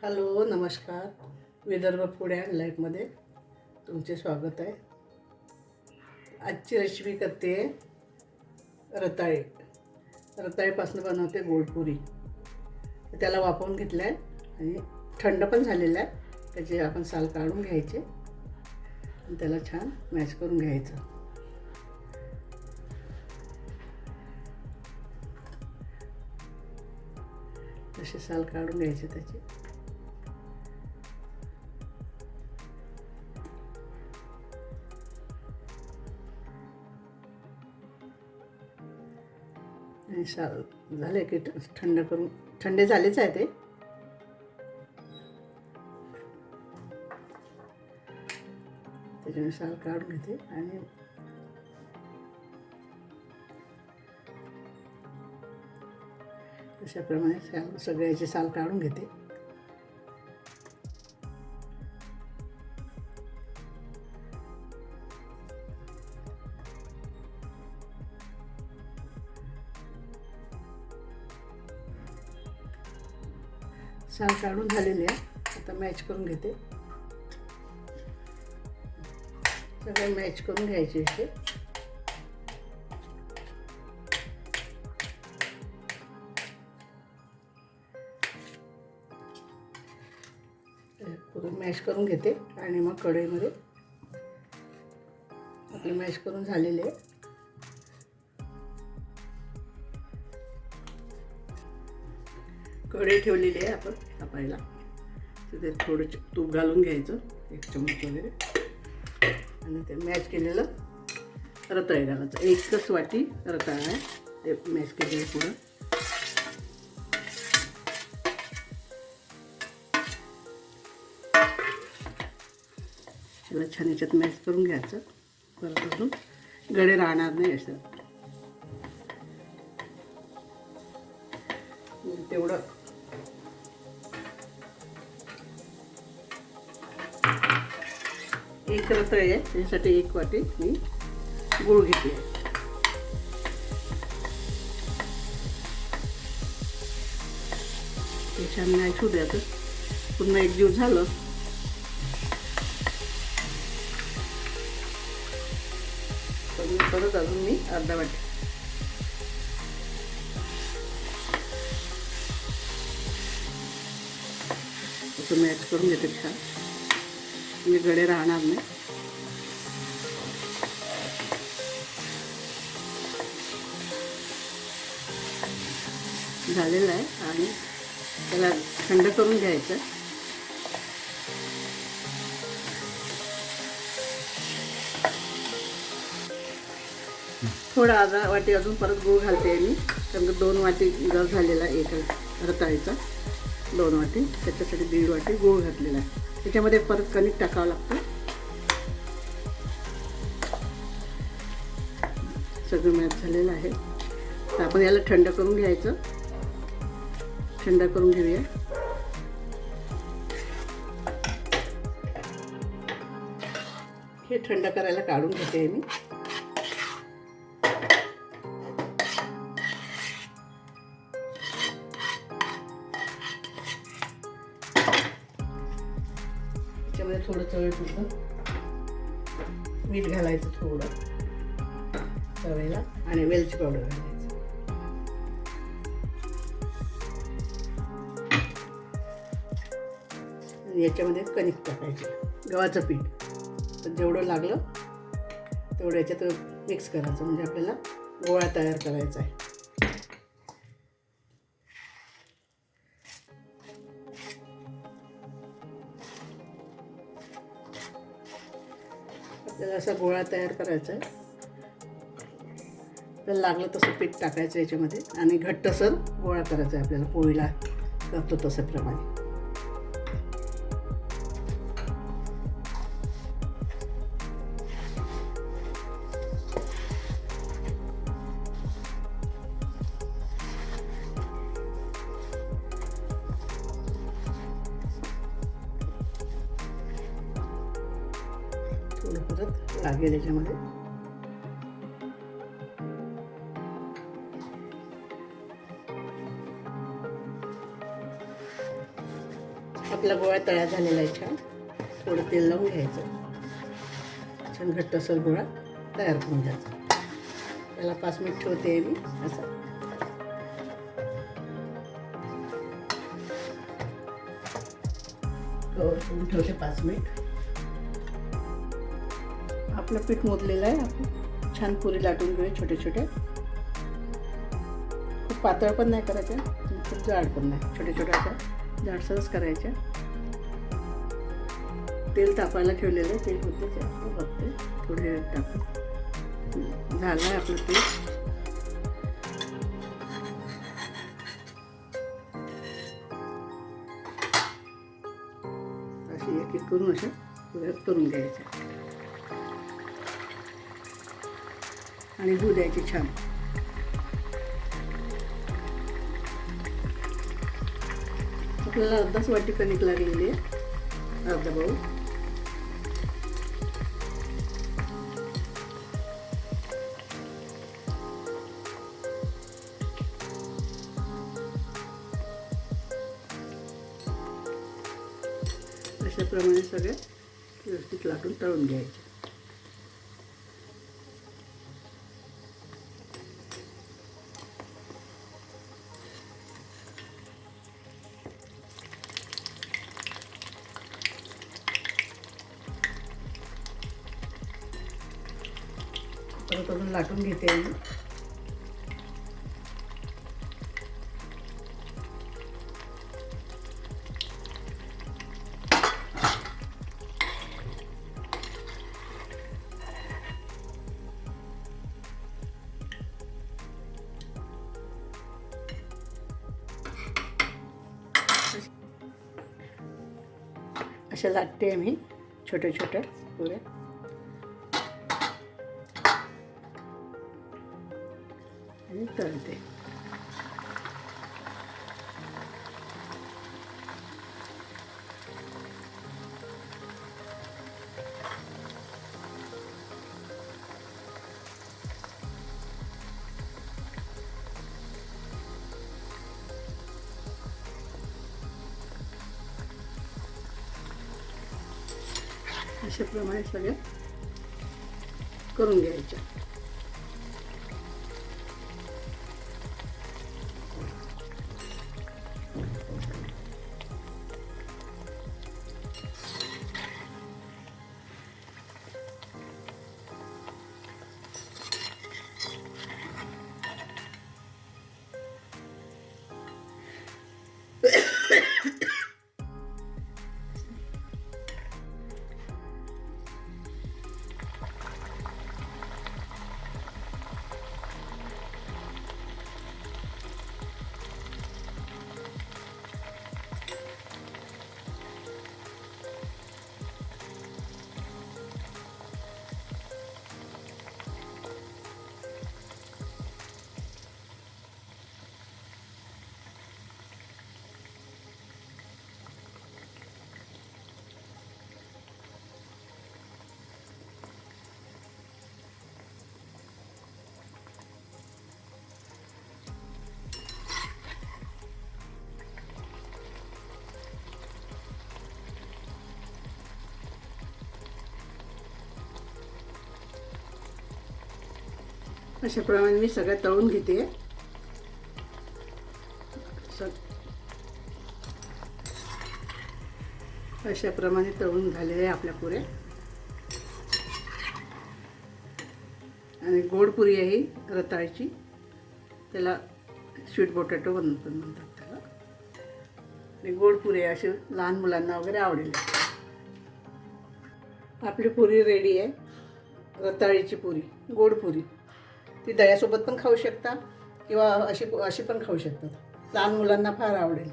Hello नमस्कार. Vidarbha food and लाईफमध्ये तुमचे स्वागत आहे. आजची रेसिपी करते रताळे. रताळेपासून बनवते गोडपुरी. त्याला वाफवून घेतलं आहे आणि थंड पण झालेलं आहे. त्याचे आपण साल काढून घ्यायचे आणि त्याला छान मॅश करून घ्यायचं. असे साल काढून घ्यायचे त्याचे. आणि साल झाले की थंड करून थंडे झालेच आहे ते. त्याच्याने साल काढून घेते आणि अशाप्रमाणे सगळ्याचे साल काढून घेते. साल काढून झालेले आहे. आता मॅच करून घेते. सगळे मॅच करून घ्यायचे इथे. पुढे मॅश करून घेते आणि मग कढईमध्ये आपले मॅश करून झालेले आहे. कढई ठेवलेली आहे आपण तापायला. तिथे थोडं तूप घालून घ्यायचं, 1 चमच वगैरे, आणि ते मॅश केलेलं रताळे घालायचं. 1च वाटी रताळा आहे ते मॅश केलेलं पुढं. त्याला छान याच्यात मॅश करून घ्यायचं. परत अजून गळे राहणार नाही असं. तेवढं एक रताळे आहे त्याच्यासाठी 1 वाटी मी गूळ घेतली आहे. ते छान मॅच होऊ द्यायचं. पुन्हा एकजीव झालं तर परत अजून मी अर्धा वाटी असं मॅच करून घेते छान, म्हणजे गडे राहणार नाही. झालेलं आहे आणि त्याला थंड करून घ्यायचं. थोडा अर्धा वाटी अजून परत गूळ घालते मी, कारण 2 वाटी गळ झालेला आहे एक रताळीचा. 2 वाटी त्याच्यासाठी 1.5 वाटी गूळ घातलेला आहे. त्याच्यामध्ये परत कणिक टाकावं लागतं. सगळं मॅच झालेलं आहे. तर आपण याला थंड करून घ्यायचं. थंड करून घेऊया. हे थंड करायला काढून घेते मी. त्याच्यामध्ये थोडं चवीपुरतं मीठ घालायचं, थोडं चवीला, आणि वेलची पावडर घालायची. याच्यामध्ये कणिक टाकायचे, गव्हाचं पीठ. तर जेवढं लागलं तेवढं याच्यात मिक्स करायचं, म्हणजे आपल्याला गोळा तयार करायचा आहे. आपल्याला असा गोळा तयार करायचा आहे. आपल्याला लागलं तसं पीठ टाकायचं याच्यामध्ये आणि घट्टसर गोळा करायचा आहे. आपल्याला पोळीला करतो तसं प्रमाणे. थोडं परत लागेल याच्यामध्ये. आपला गोळा तयार झालेला आहे छान. थोडं तेल लावून घ्यायचं. छान घट्टसर गोळा तयार करून घ्यायचा. त्याला 5 मिनिट ठेवते मी असं. ठेवते 5 मिनिट. आपलं पीठ मोदलेलं आहे. आपण छान पुरी लाटून घेऊया छोटे छोटे. खूप पातळ पण नाही करायच्या, खूप जाड पण नाही. छोट्या छोट्या अशा जाडसरच करायच्या. तेल तापायला ठेवलेलं आहे. तेल होते बघते थोडे टाकून. झालं आहे आपलं पीठ. अशी एक एक करून अशा पुऱ्या करून घ्यायच्या आणि होऊ द्यायची छान. आपल्याला अर्धाच वाटी कणिक लागलेली आहे, अर्धा बाऊल. अशाप्रमाणे सगळे व्यवस्थित लाटून तळून घ्यायचे. परत अजून लाटून घेते मी. अशा लाटते मी छोट्या छोट्या पुऱ्या. आणि तळते. अशाप्रमाणे सगळ्या करून घ्यायच्या. अशाप्रमाणे मी सगळ्या तळून घेते. अशाप्रमाणे तळून झालेले आहे आपल्या पुऱ्या. आणि गोड पुरी आहे ही रताळीची. त्याला स्वीट पोटॅटो म्हणतात त्याला. आणि गोड पुरी आहे, अशी लहान मुलांना वगैरे आवडेल. आपली पुरी रेडी आहे. रताळीची पुरी, गोड पुरी. ती दह्यासोबत पण खाऊ शकता किंवा अशी पण खाऊ शकतात. लहान मुलांना फार आवडेल.